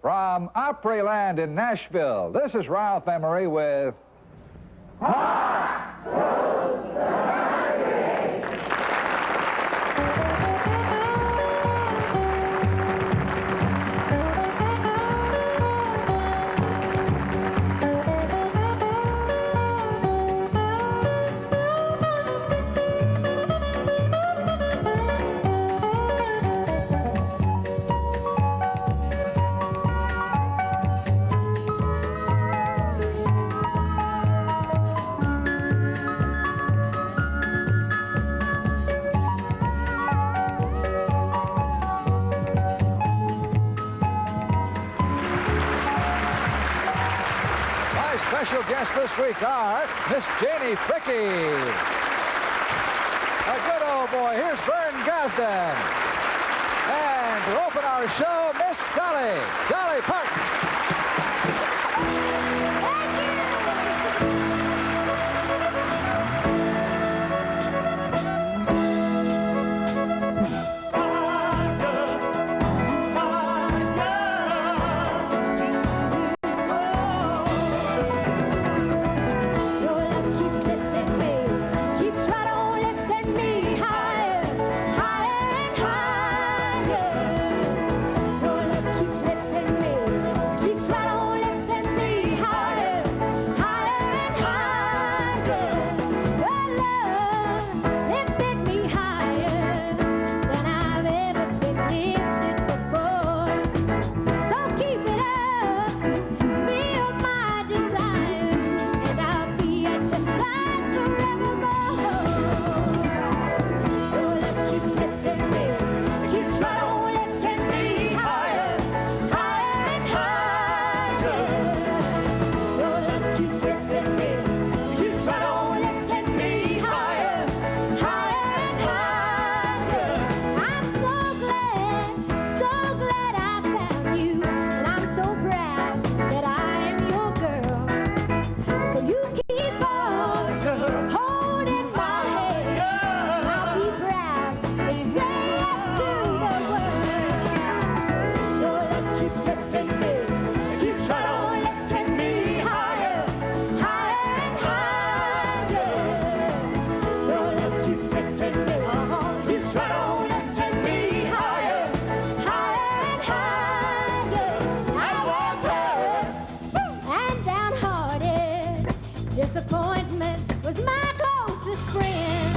From Opryland in Nashville, this is Ralph Emery with... Special guests this week are Miss Janie Fricke. A good old boy, here's Vern Gosdin. And to open our show, Miss Dolly Parton. Disappointment was my closest friend,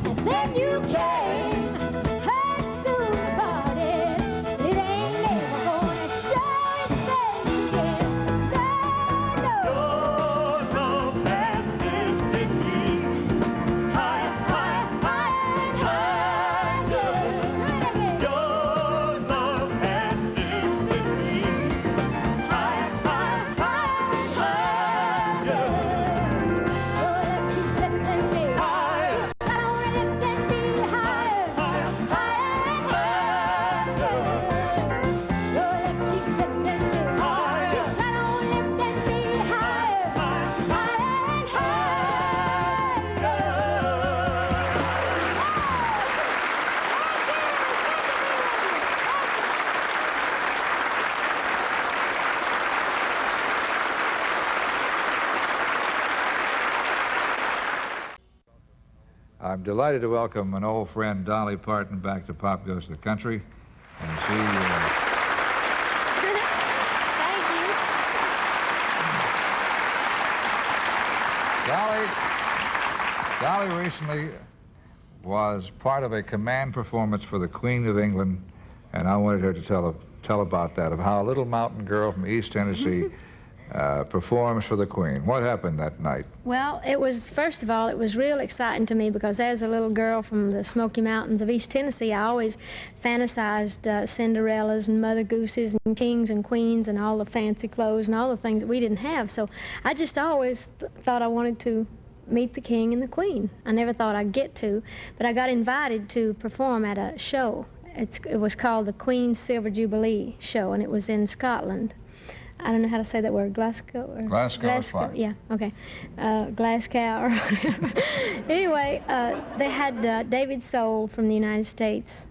and then you came, heard soon about it. It ain't never gonna show its face again. No, no. Your love has lifted me higher, higher, higher and higher. Your love has lifted me higher, higher, higher and higher. I'm delighted to welcome an old friend, Dolly Parton, back to Pop Goes to the Country. And she... Thank you. Dolly recently was part of a command performance for the Queen of England, and I wanted her to tell about that, of how a little mountain girl from East Tennessee performs for the Queen. What happened that night? Well, it was, first of all, it was real exciting to me because as a little girl from the Smoky Mountains of East Tennessee, I always fantasized Cinderellas and Mother Gooses and kings and queens and all the fancy clothes and all the things that we didn't have. So I just always thought I wanted to meet the king and the queen. I never thought I'd get to, but I got invited to perform at a show. It was called the Queen's Silver Jubilee Show, and it was in Scotland. I don't know how to say that word, Glasgow? Or Glasgow. Yeah, okay. Glasgow or whatever. Anyway, they had David Soul from the United States,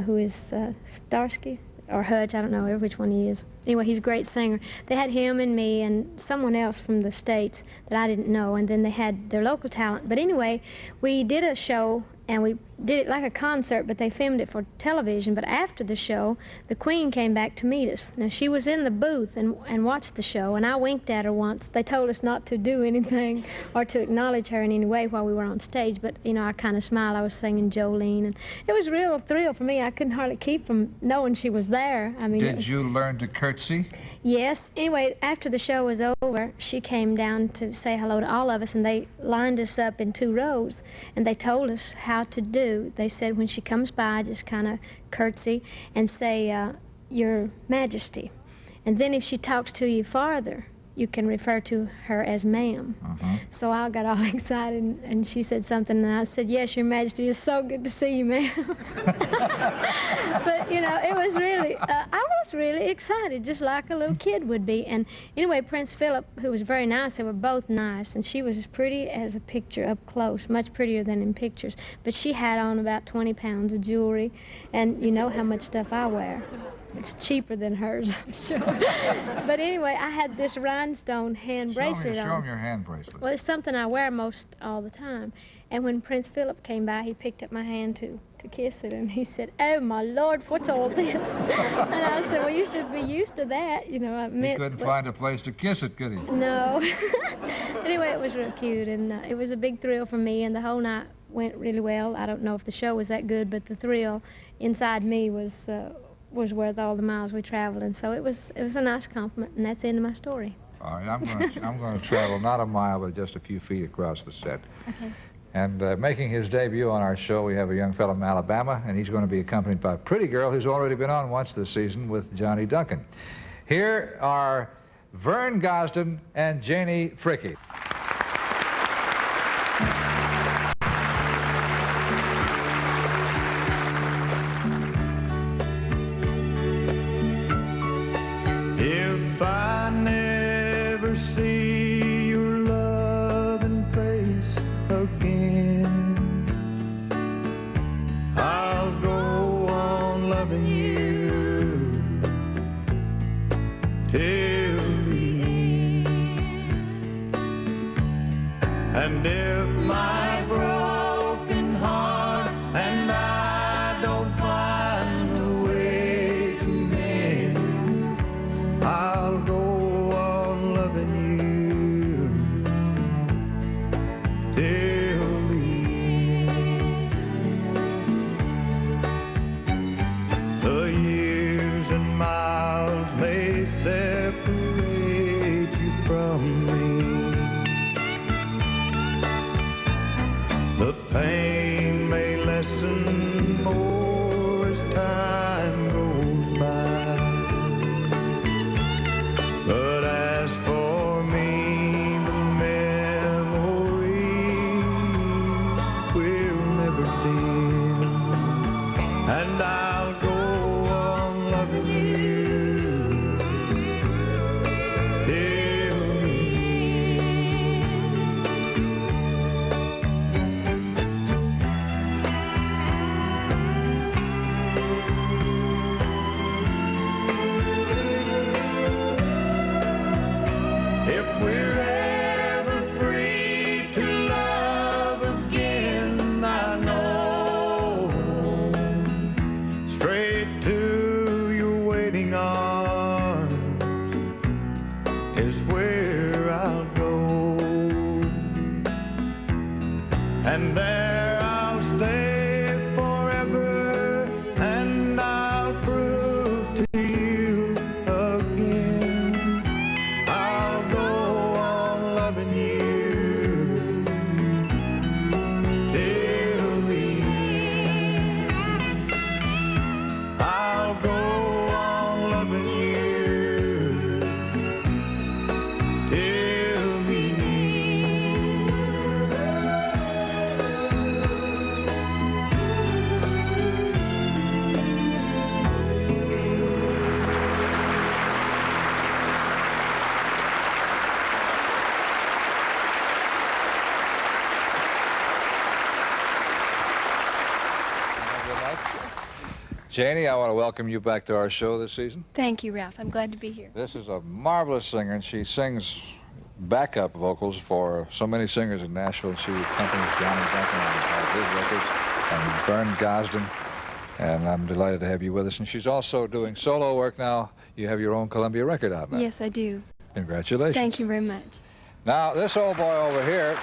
who is Starsky, or Hutch, I don't know which one he is. Anyway, he's a great singer. They had him and me and someone else from the States that I didn't know, and then they had their local talent. But anyway, we did a show, and we did it like a concert, but they filmed it for television. But after the show, the Queen came back to meet us. Now, she was in the booth and watched the show, and I winked at her once. They told us not to do anything or to acknowledge her in any way while we were on stage, but, you know, I kind of smiled. I was singing Jolene, and it was a real thrill for me. I couldn't hardly keep from knowing she was there. I mean, Did you learn to curtsy? Yes. Anyway, after the show was over, she came down to say hello to all of us, and they lined us up in 2 rows, and they told us how to do. They said when she comes by, just kind of curtsy and say, Your Majesty. And then if she talks to you farther, you can refer to her as ma'am. So I got all excited, and she said something, and I said, Yes, Your Majesty, it's so good to see you, ma'am. But, you know, it was really, I was really excited, just like a little kid would be. And anyway, Prince Philip, who was very nice, they were both nice, and she was as pretty as a picture up close, much prettier than in pictures. But she had on about 20 pounds of jewelry, and you know how much stuff I wear. It's cheaper than hers, I'm sure. But anyway, I had this rhinestone hand bracelet on. Show him your hand bracelet. Well, it's something I wear most all the time. And when Prince Philip came by, he picked up my hand to kiss it, and he said, Oh, my Lord, what's all this? And I said, Well, you should be used to that. You know, I meant... He couldn't find a place to kiss it, could he? No. Anyway, it was real cute, and it was a big thrill for me, and the whole night went really well. I don't know if the show was that good, but the thrill inside me was worth all the miles we traveled, and so it was a nice compliment, and that's the end of my story. All right, I'm going to travel not a mile, but just a few feet across the set. Okay. And making his debut on our show, we have a young fellow from Alabama, and he's going to be accompanied by a pretty girl who's already been on once this season with Johnny Duncan. Here are Vern Gosdin and Janie Fricke. If I never see your loving face again, I'll go on loving you till the end. And if my broken heart and I don't find a way to mend, I'll go on loving you till the end. The years and miles may separate you from me, Janie, I want to welcome you back to our show this season. Thank you, Ralph. I'm glad to be here. This is a marvelous singer, and she sings backup vocals for so many singers in Nashville. She accompanies Johnny Duncan on his records, and Vern Gosdin, and I'm delighted to have you with us. And she's also doing solo work now. You have your own Columbia record out now. Yes, I do. Congratulations. Thank you very much. Now, this old boy over here...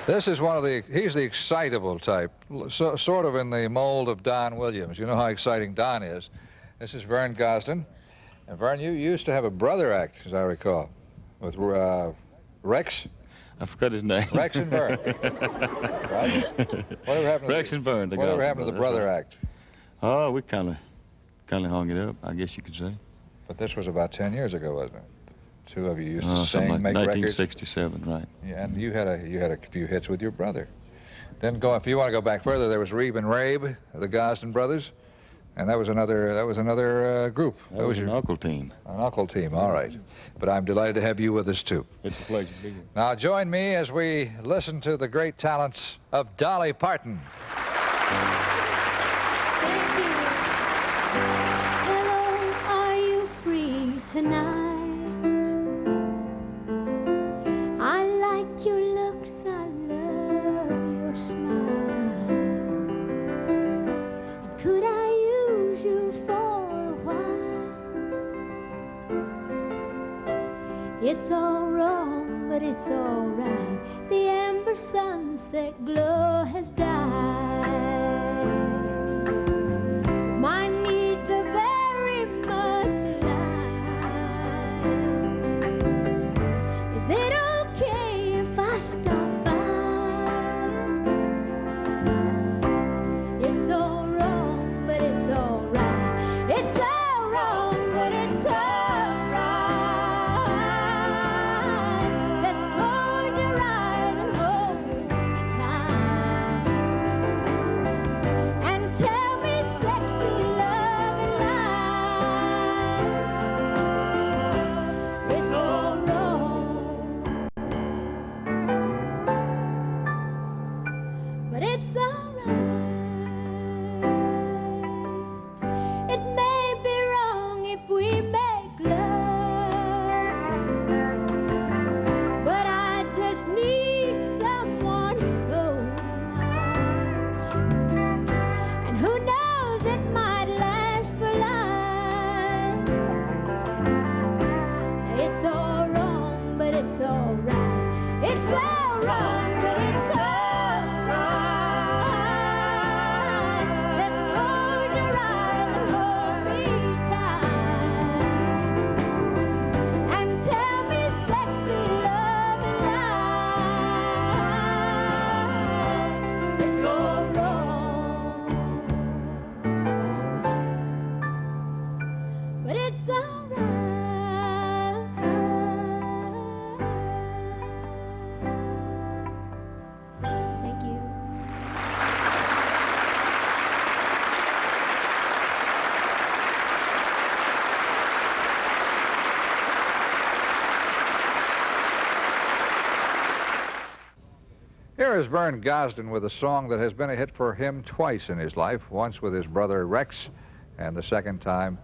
This is he's the excitable type, sort of in the mold of Don Williams. You know how exciting Don is. This is Vern Gosdin. And Vern, you used to have a brother act, as I recall, with Rex? I forgot his name. Rex and Vern. Right? Whatever happened Rex and Vern. Whatever happened to the brother act? Oh, we kind of hung it up, I guess you could say. But this was about 10 years ago, wasn't it? Two of you used to Something sing, like make 1967, right. Yeah, and you had a few hits with your brother. Then if you want to go back further, there was Reeb and Rabe, the Gosdin brothers, and that was another group. That was an uncle team. An uncle team, all right. But I'm delighted to have you with us too. It's a pleasure to be here. Now join me as we listen to the great talents of Dolly Parton. Hello, are you free tonight? I like your looks, I love your smile. And could I use you for a while? It's all wrong, but it's all right. The amber sunset glow has died. My needs are very much alive. Is it okay if I stop by? It's all wrong, but it's all right. It's all wrong, but it's all right. Just close your eyes and hold me tight. And tell me sexy loving lies. It's all wrong, but it's all right. It may be wrong if we make love, but I just need someone so much. And who knows, it might last for life. It's all wrong, but it's all right. It's all wrong, but it's all right. Just close your eyes and hold me tight. And tell me sexy loving lies. It's all wrong, but it's all right. Thank you. Here is Vern Gosdin with a song that has been a hit for him twice in his life, once with his brother Rex, and the second time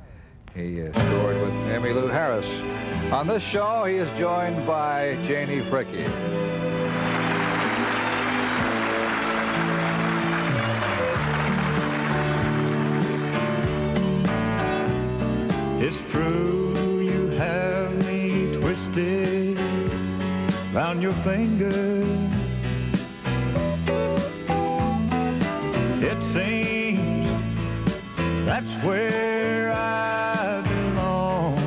he scored with Emmylou Lou Harris. On this show, he is joined by Janie Fricke. It's true you have me twisted round your finger. It seems that's where I belong.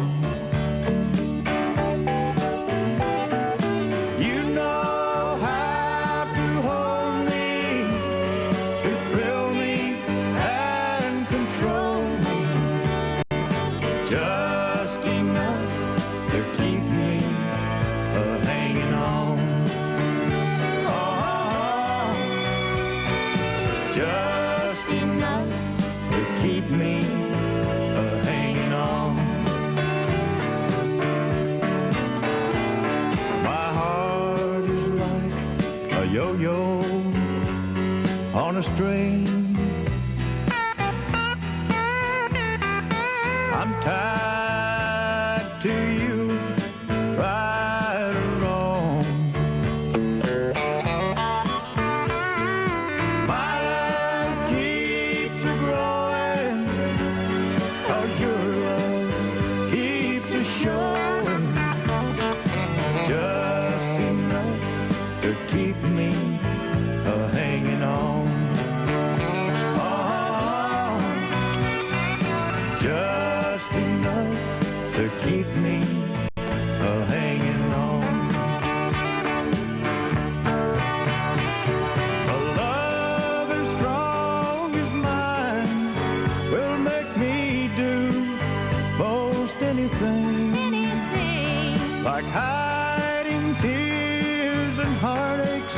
You know how to hold me, to thrill me and control me, just enough to keep me hanging on. Just enough to keep me hanging on a string. I'm tied to you, right or wrong. My love keeps a growing, 'cause your love keeps a showing. Just enough to keep me hanging on. Oh, just enough to keep me hanging on. A love as strong as mine will make me do most anything. Like hiding tears and heartaches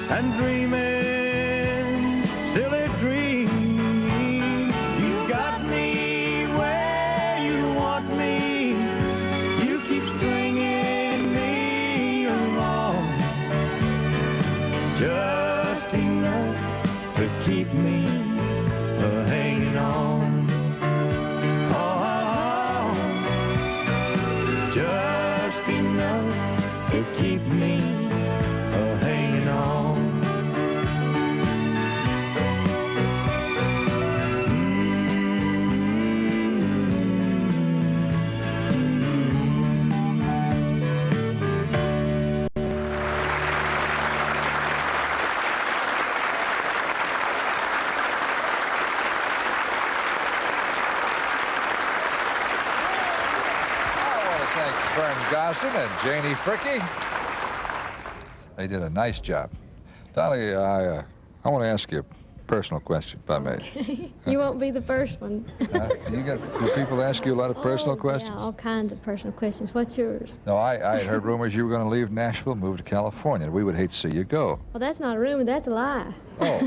and dreaming silly dreams. You got me where you want me. You keep stringing me along. Just enough to keep me hanging on. Oh, just enough to keep me hanging on. Vern Gosdin and Janie Fricke. They did a nice job. Dolly, I want to ask you a personal question, if I may. Okay. You won't be the first one. Do people ask you a lot of personal questions? Yeah, all kinds of personal questions. What's yours? No, I had heard rumors you were going to leave Nashville, move to California. We would hate to see you go. Well, that's not a rumor, that's a lie. Oh.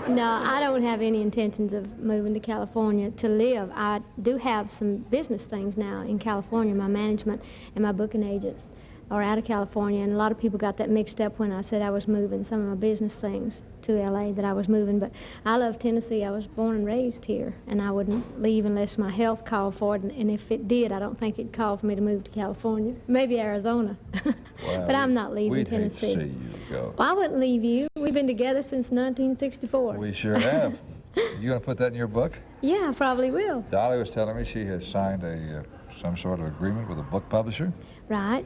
No, I don't have any intentions of moving to California to live. I do have some business things now in California. My management and my booking agent are out of California, and a lot of people got that mixed up when I said I was moving some of my business things to L.A., that I was moving. But I love Tennessee. I was born and raised here, and I wouldn't leave unless my health called for it, and if it did, I don't think it'd call for me to move to California. Maybe Arizona. Well, but I'm not leaving we'd Tennessee. Hate to see you go. Well, I wouldn't leave you. We've been together since 1964. We sure have. You going to put that in your book? Yeah, I probably will. Dolly was telling me she has signed some sort of agreement with a book publisher. Right,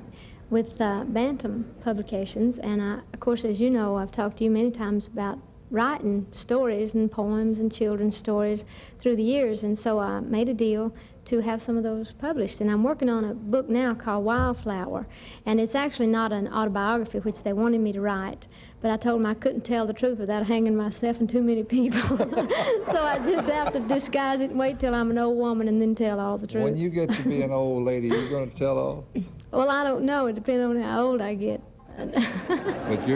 with Bantam Publications. And of course, as you know, I've talked to you many times about writing stories and poems and children's stories through the years. And so I made a deal to have some of those published. And I'm working on a book now called Wildflower. And it's actually not an autobiography, which they wanted me to write. But I told them I couldn't tell the truth without hanging myself and too many people. So I just have to disguise it and wait till I'm an old woman and then tell all the truth. When you get to be an old lady, you're going to tell all? Well, I don't know. It depends on how old I get. But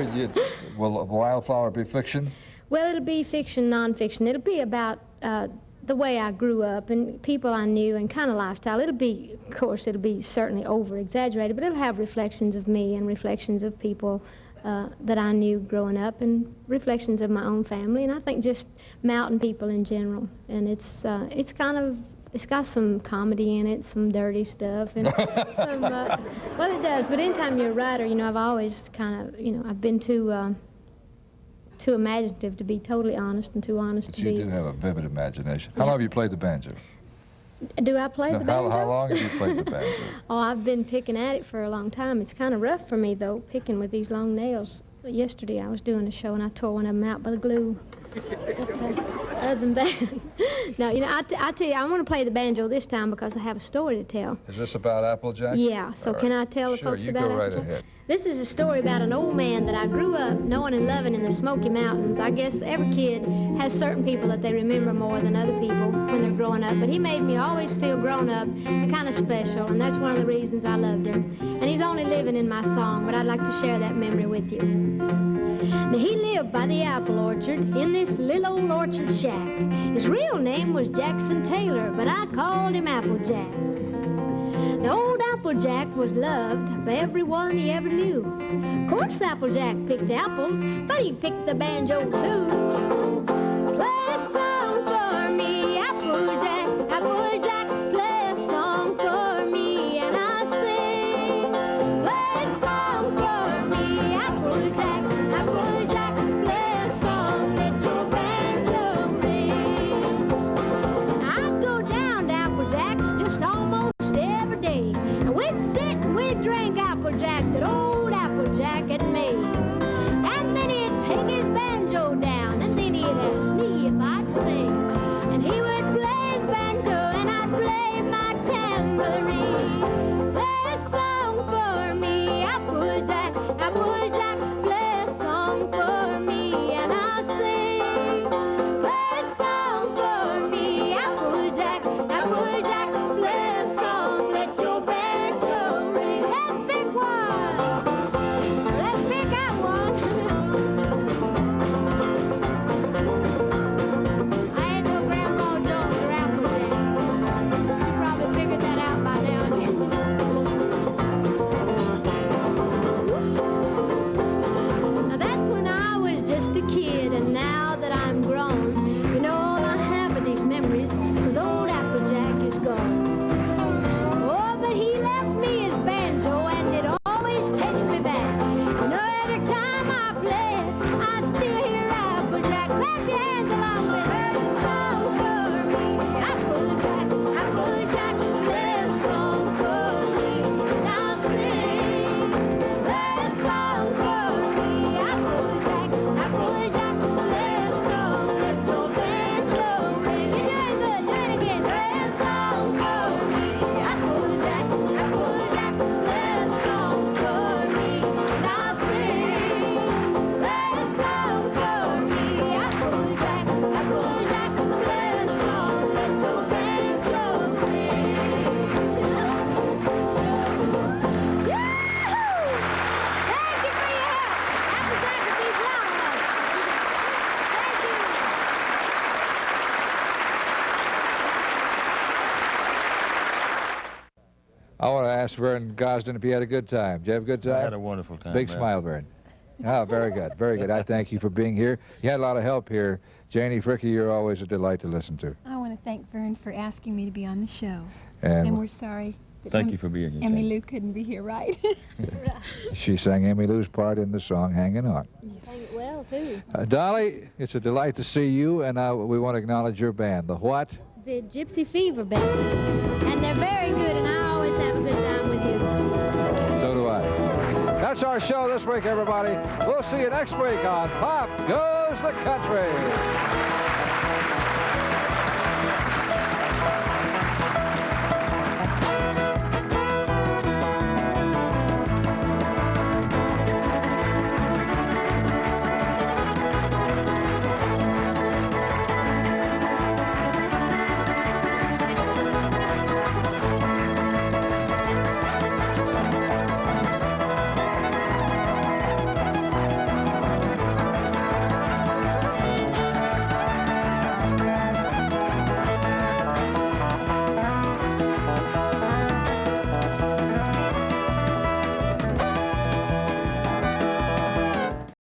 will Wildflower be fiction? Well, it'll be fiction, nonfiction. It'll be about the way I grew up and people I knew and kind of lifestyle. It'll be, of course, it'll be certainly over-exaggerated, but it'll have reflections of me and reflections of people that I knew growing up and reflections of my own family, and I think just mountain people in general. And it's kind of, it's got some comedy in it, some dirty stuff, and some, well, it does. But anytime you're a writer, you know, I've always kind of, you know, I've been too imaginative to be totally honest and too honest to be. But you do have a vivid imagination. How long have you played the banjo? Do I play the banjo? How long have you played the banjo? Oh, I've been picking at it for a long time. It's kind of rough for me, though, picking with these long nails. Yesterday I was doing a show and I tore one of them out by the glue. But other than that, no, you know, I tell you, I want to play the banjo this time because I have a story to tell. Is this about Applejack? Yeah, so can I tell the folks about Sure, you go right Applejack? ahead. This is a story about an old man that I grew up knowing and loving in the Smoky Mountains. I guess every kid has certain people that they remember more than other people when they're growing up, but he made me always feel grown up and kind of special, and that's one of the reasons I loved him. And he's only living in my song, but I'd like to share that memory with you. Now, he lived by the apple orchard in this little old orchard shack. His real name was Jackson Taylor, but I called him Applejack. The old Applejack was loved by everyone he ever knew. Of course, Applejack picked apples, but he picked the banjo too. Play a song for me, Applejack, Applejack, play a song for me, and I'll sing. Play a song for me, Applejack, Applejack, play a song, let your banjo ring. I'd go down to Applejack's just almost every day, and we'd sit and we'd drink Applejack that old Applejack had made. And then he'd take his banjo down, and then he'd ask me if I'd sing. And he would play his banjo, and I'd play my tambourine. Play a song for me, Applejack, Applejack, play a song for me, and I'll sing. Play a song for me, Applejack, Applejack, play a song, let your banjo ring. Let's pick one. Let's pick out one. I ain't no Grandpa Jones or Applejack. You probably figured that out by now. Now that's when I was just a kid, and now that I'm grown, you know all I have are these memories, 'cause old Applejack is gone. Oh, but he left me his banjo, and it always takes me back. You know, every time I play it, I still hear Applejack. Clap your hands along with it. Play a song for me, Applejack, Applejack, play a song for me, and I'll sing. Play a song for me, Applejack, Applejack, play a song, let your banjo ring. You're doing good, do it again. Play a song for me, Applejack, Applejack, play a song for me, and I'll sing. Play a song for me, Applejack, Applejack, play a song, let your banjo ring. Yahoo! Thank you for your help. Applejack would be proud of us. Thank you. I want to ask Vern Gosdin if he had a good time. Did you have a good time? I had a wonderful time. Big man. smile, Vern. Ah, very good, very good. I thank you for being here. You had a lot of help here. Janie, Fricke, you're always a delight to listen to. I want to thank Vern for asking me to be on the show. And And we're sorry that Thank you for being here. Emmy Jane. Lou couldn't be here, right? she sang Emmy Lou's part in the song Hanging On. Sang it well, too. Dolly, it's a delight to see you, and we want to acknowledge your band. The what? The Gypsy Fever Band. And they're very good, and I always have a good time with you. So do I. That's our show this week, everybody. We'll see you next week on Pop Goes the Country.